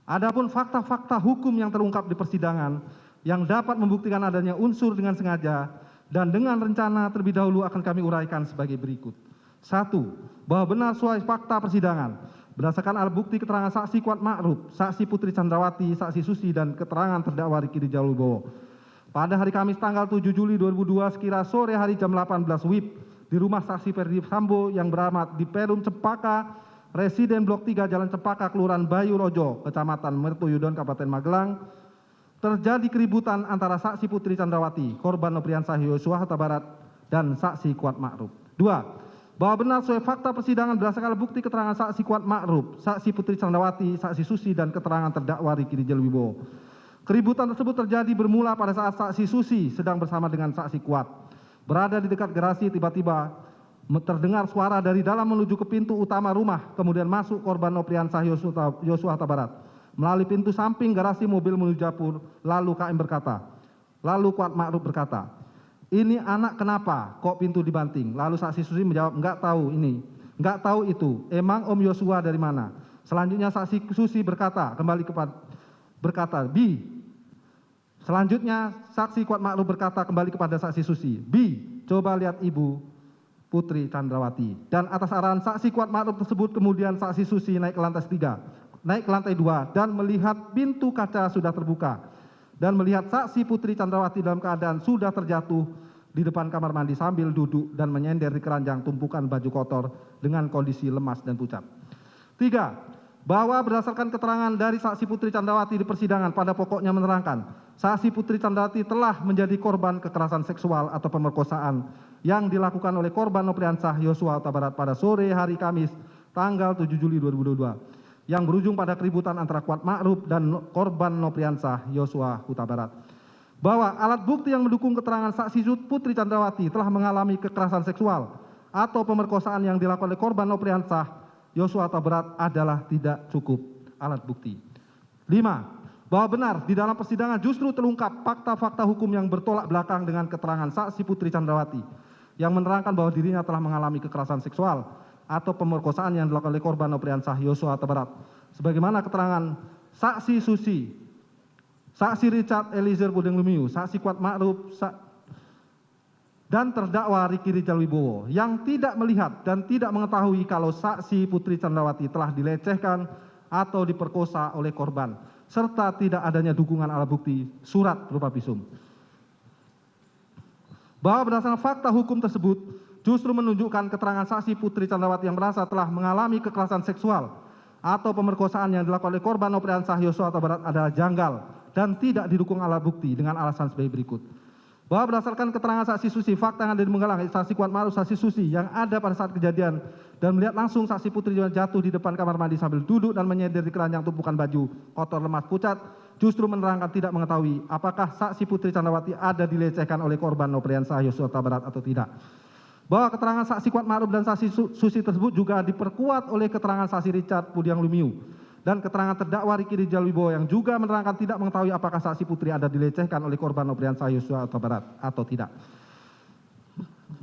Adapun fakta-fakta hukum yang terungkap di persidangan yang dapat membuktikan adanya unsur dengan sengaja dan dengan rencana terlebih dahulu akan kami uraikan sebagai berikut. 1. Bahwa benar sesuai fakta persidangan berdasarkan alat bukti keterangan saksi Kuat Ma'ruf, saksi Putri Chandrawati, saksi Susi, dan keterangan terdakwa Ricky Rijal Wibowo. Pada hari Kamis tanggal 7 Juli 2002 sekira sore hari jam 18 WIB di rumah saksi Ferdi Sambo yang beramat di Perum Cempaka, Residen Blok 3 Jalan Cempaka, Kelurahan Bayu Rojo, Kecamatan Mertoyudon, Kabupaten Magelang, terjadi keributan antara saksi Putri Chandrawati, korban Nopriansah Yosua Huta Barat, dan saksi Kuat Ma'ruf. 2. Bahwa benar sesuai fakta persidangan berdasarkan bukti keterangan saksi Kuat Ma'ruf, saksi Putri Chandrawati, saksi Susi, dan keterangan terdakwa Ricky Rijal Wibowo. Keributan tersebut terjadi bermula pada saat saksi Susi sedang bersama dengan saksi Kuat berada di dekat garasi. Tiba-tiba terdengar suara dari dalam menuju ke pintu utama rumah, kemudian masuk korban Nopriansah Yosua Huta Barat. Melalui pintu samping garasi mobil menuju dapur, lalu Kuat Ma'ruf berkata, "Ini anak kenapa kok pintu dibanting?" Lalu saksi Susi menjawab, "Enggak tahu ini, enggak tahu itu, emang Om Yosua dari mana?" Selanjutnya saksi Susi berkata, "Bi." Selanjutnya saksi Kuat Ma'ruf berkata kembali kepada saksi Susi, "Bi, coba lihat Ibu Putri Chandrawati." Dan atas arahan saksi Kuat Ma'ruf tersebut kemudian saksi Susi naik ke lantai 2 dan melihat pintu kaca sudah terbuka dan melihat saksi Putri Chandrawati dalam keadaan sudah terjatuh di depan kamar mandi sambil duduk dan menyender di keranjang tumpukan baju kotor dengan kondisi lemas dan pucat. 3. Bahwa berdasarkan keterangan dari saksi Putri Chandrawati di persidangan pada pokoknya menerangkan saksi Putri Chandrawati telah menjadi korban kekerasan seksual atau pemerkosaan yang dilakukan oleh korban Nopriansah Yosua Huta Barat pada sore hari Kamis tanggal 7 Juli 2022 yang berujung pada keributan antara Kuat Ma'ruf dan korban Nopriansah Yosua Huta Barat. Bahwa alat bukti yang mendukung keterangan saksi Putri Chandrawati telah mengalami kekerasan seksual atau pemerkosaan yang dilakukan oleh korban Nopriansah Yosua Huta Barat adalah tidak cukup alat bukti. 5. Bahwa benar di dalam persidangan justru terungkap fakta-fakta hukum yang bertolak belakang dengan keterangan saksi Putri Chandrawati yang menerangkan bahwa dirinya telah mengalami kekerasan seksual atau pemerkosaan yang dilakukan oleh korban Nopriansah Yosua Huta Barat. Sebagaimana keterangan saksi Susi, saksi Richard Eliezer Pudeng Lumiu, saksi Kuat Ma'ruf, dan terdakwa Ricky Rijal Wibowo yang tidak melihat dan tidak mengetahui kalau saksi Putri Chandrawati telah dilecehkan atau diperkosa oleh korban, serta tidak adanya dukungan alat bukti surat berupa visum. Bahwa berdasarkan fakta hukum tersebut justru menunjukkan keterangan saksi Putri Chandrawati yang merasa telah mengalami kekerasan seksual atau pemerkosaan yang dilakukan oleh korban Nopriansah Yosua Huta Barat adalah janggal dan tidak didukung alat bukti dengan alasan sebagai berikut. Bahwa berdasarkan keterangan saksi Susi, fakta yang ada di Menggalang, saksi Kuat Ma'ruf, saksi Susi yang ada pada saat kejadian dan melihat langsung saksi Putri jatuh di depan kamar mandi sambil duduk dan menyender di keranjang tumpukan baju kotor lemas pucat, justru menerangkan tidak mengetahui apakah saksi Putri Chandrawati ada dilecehkan oleh korban Nopriansah Yosua Huta Barat atau tidak. Bahwa keterangan saksi Kuat Ma'ruf dan saksi Susi tersebut juga diperkuat oleh keterangan saksi Richard Pudeng Lumiu dan keterangan terdakwa Ricky Rijal Wibowo yang juga menerangkan tidak mengetahui apakah saksi Putri ada dilecehkan oleh korban Nopriansah Yosua Huta Barat atau tidak.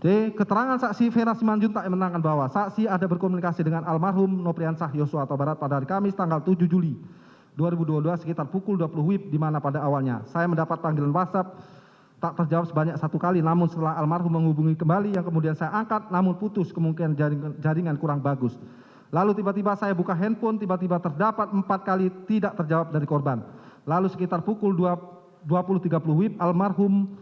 D. Keterangan saksi Vera Simanjuntak yang menerangkan bahwa saksi ada berkomunikasi dengan almarhum Nopriansah Yosua Huta Barat pada hari Kamis tanggal 7 Juli 2022 sekitar pukul 20 WIB, di mana pada awalnya saya mendapat panggilan WhatsApp tak terjawab sebanyak 1 kali, namun setelah almarhum menghubungi kembali yang kemudian saya angkat namun putus, kemungkinan jaringan kurang bagus. Lalu tiba-tiba saya buka handphone, tiba-tiba terdapat 4 kali tidak terjawab dari korban. Lalu sekitar pukul 20.30 WIB almarhum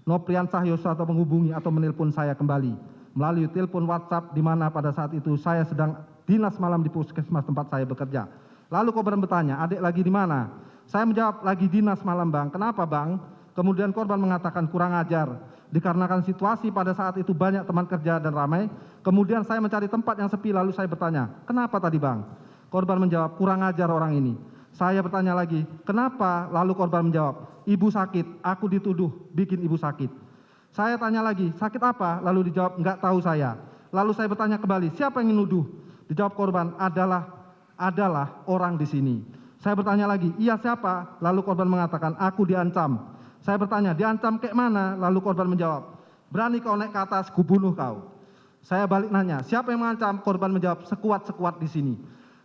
Nopriansah Yosua menghubungi atau menelpon saya kembali melalui telepon WhatsApp, di mana pada saat itu saya sedang dinas malam di puskesmas tempat saya bekerja. Lalu korban bertanya, "Adik lagi di mana?" Saya menjawab, "Lagi dinas malam Bang." "Kenapa Bang?" Kemudian korban mengatakan, "Kurang ajar. Dikarenakan situasi pada saat itu banyak teman kerja dan ramai. Kemudian saya mencari tempat yang sepi, lalu saya bertanya, 'Kenapa tadi Bang?' Korban menjawab, 'Kurang ajar orang ini.' Saya bertanya lagi, 'Kenapa?' Lalu korban menjawab, 'Ibu sakit, aku dituduh bikin ibu sakit.' Saya tanya lagi, 'Sakit apa?' Lalu dijawab, 'Enggak tahu saya.' Lalu saya bertanya kembali, 'Siapa yang menuduh?' Dijawab korban, adalah orang di sini. Saya bertanya lagi, 'Iya siapa?' Lalu korban mengatakan, 'Aku diancam.' Saya bertanya, 'Diancam kayak mana?' Lalu korban menjawab, 'Berani kau naik ke atas, kubunuh kau.' Saya balik nanya, 'Siapa yang mengancam?' Korban menjawab, 'Sekuat-sekuat di sini.'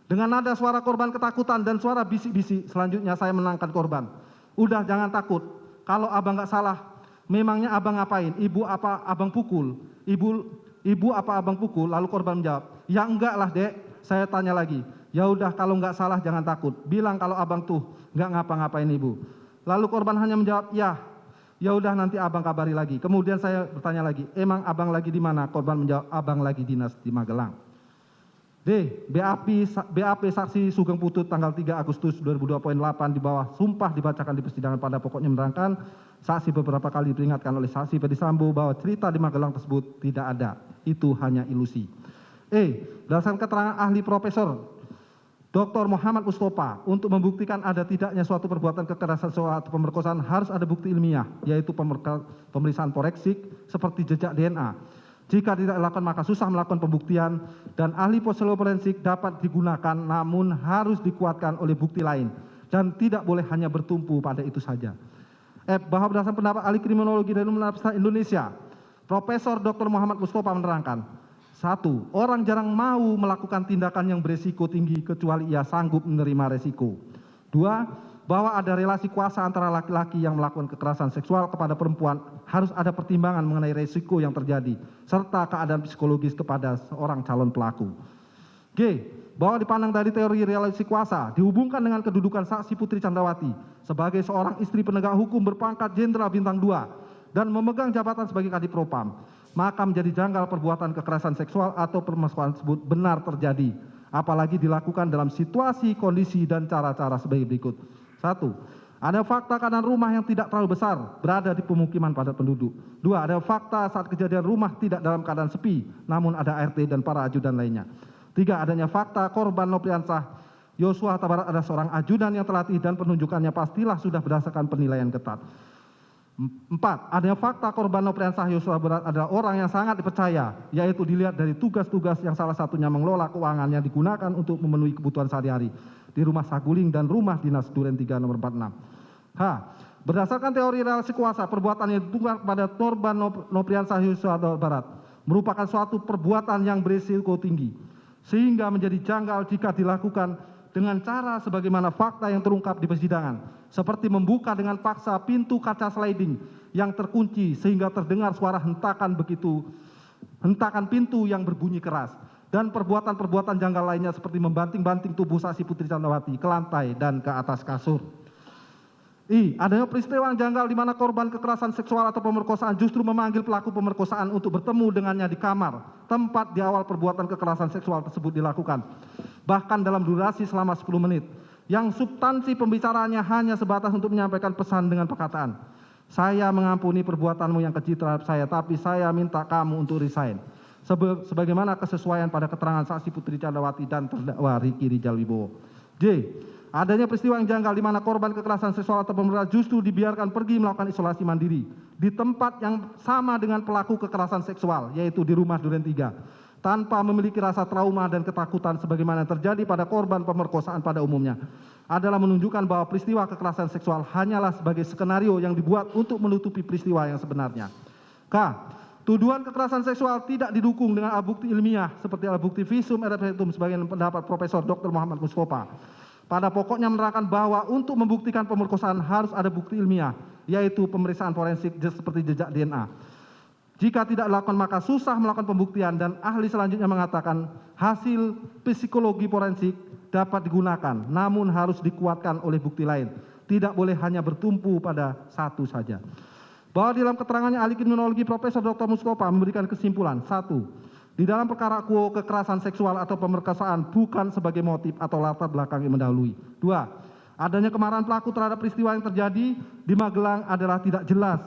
Dengan nada suara korban ketakutan dan suara bisik-bisik, selanjutnya saya menenangkan korban. Udah, jangan takut. Kalau abang nggak salah, memangnya abang ngapain? Ibu apa abang pukul? Ibu apa abang pukul? Lalu korban menjawab, ya enggak lah dek. Saya tanya lagi, ya udah kalau nggak salah jangan takut. Bilang kalau abang tuh nggak ngapa-ngapain ibu. Lalu korban hanya menjawab, ya udah nanti abang kabari lagi. Kemudian saya bertanya lagi, emang abang lagi di mana? Korban menjawab, abang lagi dinas di Magelang. D. BAP saksi Sugeng Putut tanggal 3 Agustus 2028 di bawah sumpah dibacakan di persidangan pada pokoknya menerangkan saksi beberapa kali diperingatkan oleh saksi Ferdisambo bahwa cerita di Magelang tersebut tidak ada. Itu hanya ilusi. E. Berdasarkan keterangan ahli Profesor Dr. Muhammad Mustafa untuk membuktikan ada tidaknya suatu perbuatan kekerasan seksual atau pemerkosaan harus ada bukti ilmiah, yaitu pemeriksaan forensik seperti jejak DNA. Jika tidak dilakukan maka susah melakukan pembuktian dan ahli forensik dapat digunakan namun harus dikuatkan oleh bukti lain dan tidak boleh hanya bertumpu pada itu saja. F. Bahwa berdasarkan pendapat ahli kriminologi dari Universitas Indonesia, Profesor Dr. Muhammad Mustafa menerangkan, 1. Orang jarang mau melakukan tindakan yang beresiko tinggi kecuali ia sanggup menerima resiko. 2. Bahwa ada relasi kuasa antara laki-laki yang melakukan kekerasan seksual kepada perempuan harus ada pertimbangan mengenai resiko yang terjadi serta keadaan psikologis kepada seorang calon pelaku. G. Bahwa dipandang dari teori relasi kuasa dihubungkan dengan kedudukan saksi Putri Candrawati sebagai seorang istri penegak hukum berpangkat Jenderal Bintang 2 dan memegang jabatan sebagai Kadipropam, maka menjadi janggal perbuatan kekerasan seksual atau permasalahan tersebut benar terjadi, apalagi dilakukan dalam situasi, kondisi, dan cara-cara sebagai berikut. 1. Ada fakta keadaan rumah yang tidak terlalu besar berada di pemukiman padat penduduk. 2. Ada fakta saat kejadian rumah tidak dalam keadaan sepi, namun ada ART dan para ajudan lainnya. 3. Adanya fakta korban Nopriansah Yosua Huta Barat ada seorang ajudan yang terlatih dan penunjukannya pastilah sudah berdasarkan penilaian ketat. 4. Adanya fakta korban Nopriansah Yosua Huta Barat adalah orang yang sangat dipercaya, yaitu dilihat dari tugas-tugas yang salah satunya mengelola keuangan yang digunakan untuk memenuhi kebutuhan sehari-hari di rumah Saguling dan rumah dinas Duren 3 nomor 46. H. Berdasarkan teori relasi kuasa, perbuatan yang dituduhkan pada korban Nopriansah Yosua Huta Barat merupakan suatu perbuatan yang berisiko tinggi, sehingga menjadi janggal jika dilakukan dengan cara sebagaimana fakta yang terungkap di persidangan, seperti membuka dengan paksa pintu kaca sliding yang terkunci sehingga terdengar suara hentakan pintu yang berbunyi keras, dan perbuatan-perbuatan janggal lainnya seperti membanting-banting tubuh saksi Putri Candrawati ke lantai dan ke atas kasur. I. Adanya peristiwa yang janggal di mana korban kekerasan seksual atau pemerkosaan justru memanggil pelaku pemerkosaan untuk bertemu dengannya di kamar, tempat di awal perbuatan kekerasan seksual tersebut dilakukan, bahkan dalam durasi selama 10 menit, yang substansi pembicaraannya hanya sebatas untuk menyampaikan pesan dengan perkataan, saya mengampuni perbuatanmu yang keji terhadap saya, tapi saya minta kamu untuk resign. Sebagaimana kesesuaian pada keterangan saksi Putri Candrawati dan terdakwa Riki Rijal Wibowo. J. Adanya peristiwa yang janggal di mana korban kekerasan seksual atau pemerkosaan justru dibiarkan pergi melakukan isolasi mandiri di tempat yang sama dengan pelaku kekerasan seksual, yaitu di rumah Duren 3, tanpa memiliki rasa trauma dan ketakutan sebagaimana yang terjadi pada korban pemerkosaan pada umumnya, adalah menunjukkan bahwa peristiwa kekerasan seksual hanyalah sebagai skenario yang dibuat untuk menutupi peristiwa yang sebenarnya. K. Tuduhan kekerasan seksual tidak didukung dengan alat bukti ilmiah seperti alat bukti visum et repertum sebagai pendapat Profesor Dr. Muhammad Mustafa. Pada pokoknya menerangkan bahwa untuk membuktikan pemerkosaan harus ada bukti ilmiah, yaitu pemeriksaan forensik seperti jejak DNA. Jika tidak dilakukan maka susah melakukan pembuktian dan ahli selanjutnya mengatakan hasil psikologi forensik dapat digunakan, namun harus dikuatkan oleh bukti lain. Tidak boleh hanya bertumpu pada satu saja. Bahwa di dalam keterangannya ahli kriminologi Profesor Dr. Mustafa memberikan kesimpulan, 1. Di dalam perkara quo kekerasan seksual atau pemerkosaan bukan sebagai motif atau latar belakang yang mendahului. 2. Adanya kemarahan pelaku terhadap peristiwa yang terjadi di Magelang adalah tidak jelas